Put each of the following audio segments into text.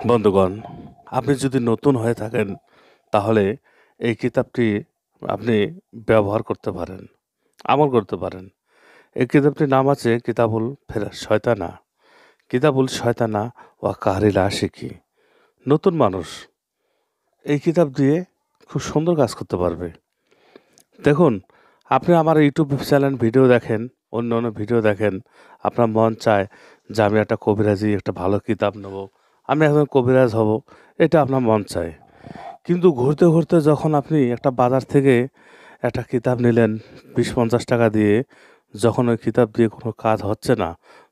বন্ধুগণ, আপনি যদি নতুন হয়ে থাকেন তাহলে এই কিতাবটি আপনি ব্যবহার করতে পারেন, আমল করতে পারেন। এই কিতাবটির নাম আছে কিতাবুল শয়তানা ওয়া কাহরিল আশিকি। নতুন মানুষ এই কিতাব দিয়ে খুব সুন্দর কাজ করতে পারবে। দেখুন, আপনি আমার ইউটিউব চ্যানেল ভিডিও দেখেন, অন্য ভিডিও দেখেন, আপনার মন চায় যে আমি একটা কবিরাজি একটা ভালো কিতাব নেব, আমি একজন কবিরাজ হব, এটা আপনার মন চায়। কিন্তু ঘুরতে ঘুরতে যখন আপনি একটা বাজার থেকে একটা কিতাব নিলেন ২০-৫০ টাকা দিয়ে, যখন ওই কিতাব দিয়ে কোনো কাজ হচ্ছে না,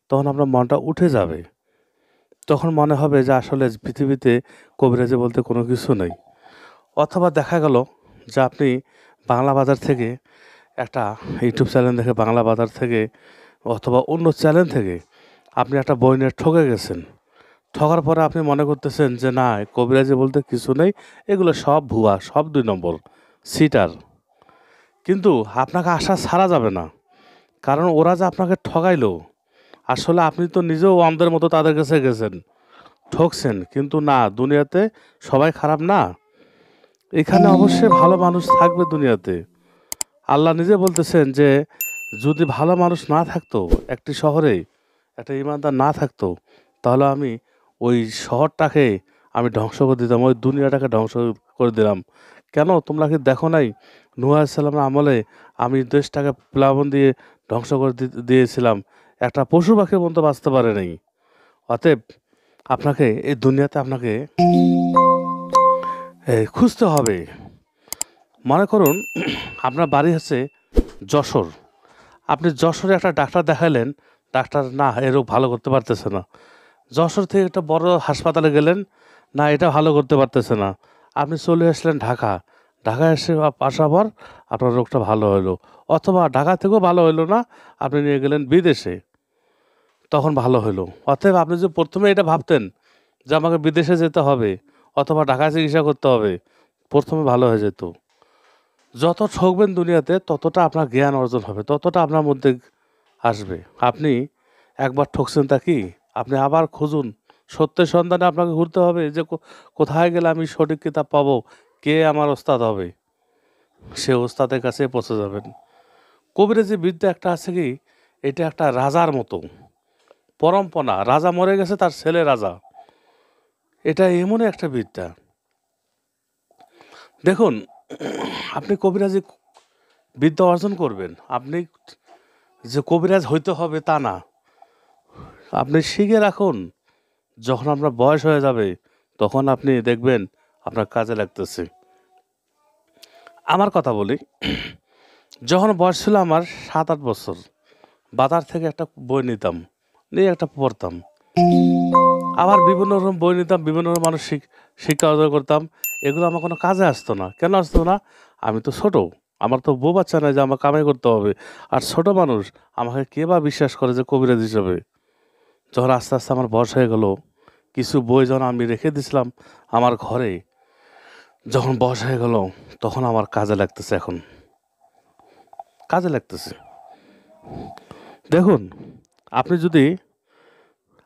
তখন আপনার মনটা উঠে যাবে। তখন মনে হবে যে আসলে পৃথিবীতে কবিরাজি বলতে কোনো কিছু নেই। অথবা দেখা গেল যে আপনি বাংলা বাজার থেকে একটা ইউটিউব চ্যানেল দেখে বাংলা বাজার থেকে অথবা অন্য চ্যানেল থেকে আপনি একটা বই নিয়ে ঠকে গেছেন। ঠকার পরে আপনি মনে করতেছেন যে না, কবিরাজি বলতে কিছু নেই, এগুলো সব ভুয়া, সব ২ নম্বর, সিটার। কিন্তু আপনাকে আশা ছাড়া যাবে না। কারণ ওরা যে আপনাকে ঠকাইলো, আসলে আপনি তো নিজেও অন্ধের মতো তাদের কাছে গেছেন, ঠকছেন। কিন্তু না, দুনিয়াতে সবাই খারাপ না। এখানে অবশ্যই ভালো মানুষ থাকবে দুনিয়াতে। আল্লাহ নিজে বলতেছেন যে যদি ভালো মানুষ না থাকতো, একটি শহরে একটা ঈমানদার না থাকতো, তাহলে আমি ওই শহরটাকে আমি ধ্বংস করে দিতাম, ওই দুনিয়াটাকে ধ্বংস করে দিলাম। কেন তোমরা কি দেখো নাই নূহ আলাইহিস সালামের আমলে আমি দেশটাকে প্লাবন দিয়ে ধ্বংস করে দিয়েছিলাম, একটা পশু পাখি পর্যন্ত বাঁচতে পারে নাই। অতএব আপনাকে এই দুনিয়াতে আপনাকে খুঁজতে হবে। মনে করুন আপনার বাড়ি হচ্ছে যশোর, আপনি যশোরে একটা ডাক্তার দেখালেন, ডাক্তার না এ রোগ ভালো করতে পারতেছে না। যশোর থেকে একটা বড় হাসপাতালে গেলেন, না এটা ভালো করতে পারতেছে না। আপনি চলে আসলেন ঢাকা, ঢাকায় এসে আসার পর আপনার রোগটা ভালো হলো। অথবা ঢাকা থেকেও ভালো হলো না, আপনি নিয়ে গেলেন বিদেশে, তখন ভালো হলো। অতএব আপনি যে প্রথমে এটা ভাবতেন যে আমাকে বিদেশে যেতে হবে অথবা ঢাকায় চিকিৎসা করতে হবে, প্রথমে ভালো হয়ে যেত। যত ঠকবেন দুনিয়াতে ততটা আপনার জ্ঞান অর্জন হবে, ততটা আপনার মধ্যে আসবে। আপনি একবার ঠকছেন তা কি, আপনি আবার খুঁজুন। সত্যের সন্ধানে আপনাকে ঘুরতে হবে যে কোথায় গেলে আমি সঠিক কিতাব পাবো, কে আমার ওস্তাদ হবে, সে ওস্তাদের কাছে পৌঁছে যাবেন। কবিরাজি বিদ্যা একটা আছে কি, এটা একটা রাজার মতো পরম্পরা। রাজা মরে গেছে, তার ছেলে রাজা। এটা এমনই একটা বিদ্যা। দেখুন, আপনি কবিরাজি বিদ্যা অর্জন করবেন, আপনি যে কবিরাজ হইতে হবে তা না। আপনি শিখে রাখুন, যখন আপনার বয়স হয়ে যাবে তখন আপনি দেখবেন আপনার কাজে লাগতেছে। আমার কথা বলি, যখন বয়স ছিল আমার ৭-৮ বছর, বাজার থেকে একটা বই নিতাম, নিয়ে একটা পড়তাম। আবার বিভিন্ন রকম বই নিতাম, বিভিন্ন রকম মানুষ শিক্ষা অর্জন করতাম। এগুলো আমার কোনো কাজে আসতো না। কেন আসতো না? আমি তো ছোট, আমার তো বউ বাচ্চা নাই যে আমার কামাই করতে হবে। আর ছোট মানুষ, আমাকে কে বা বিশ্বাস করে যে কবিরাজ হিসেবে? যখন আস্তে আস্তে আমার বয়স হয়ে গেল, কিছু বই যখন আমি রেখে দিয়েছিলাম আমার ঘরে, যখন বয়স হয়ে গেল তখন আমার কাজে লাগতেছে, এখন কাজে লাগতেছে। দেখুন, আপনি যদি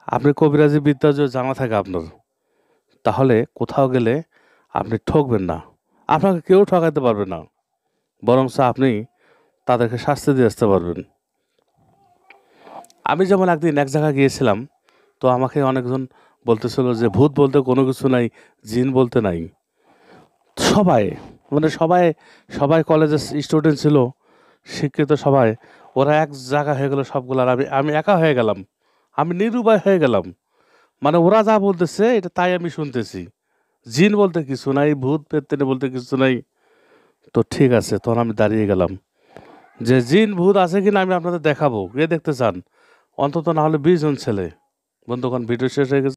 আপনি কবিরাজি বিদ্যা যদি জানা থাকে আপনার, তাহলে কোথাও গেলে আপনি ঠকবেন না, আপনাকে কেউ ঠকাতে পারবে না, বরং আপনি তাদেরকে শাস্তি দিয়ে আসতে পারবেন। আমি যেমন একদিন এক জায়গায় গিয়েছিলাম, তো আমাকে অনেকজন বলতেছিল যে ভূত বলতে কোনো কিছু নাই, জিন বলতে নাই। সবাই, মানে সবাই, সবাই কলেজের স্টুডেন্ট ছিল, শিক্ষিত সবাই, ওরা এক জায়গা হয়ে গেল সবগুলো, আর আমি একা হয়ে গেলাম, আমি নিরুপায় হয়ে গেলাম। মানে ওরা যা বলতেছে এটা তাই আমি শুনতেছি, জিন বলতে কিছু নাই, ভূত পেত্তেনে বলতে কিছু নাই। তো ঠিক আছে, তখন আমি দাঁড়িয়ে গেলাম যে জিন ভূত আছে কিনা আমি আপনাদের দেখাবো, কে দেখতে চান? অন্তত না হলে ২০ জন ছেলে। বন্ধুগণ, ভিডিও শেষ হয়ে গেছে।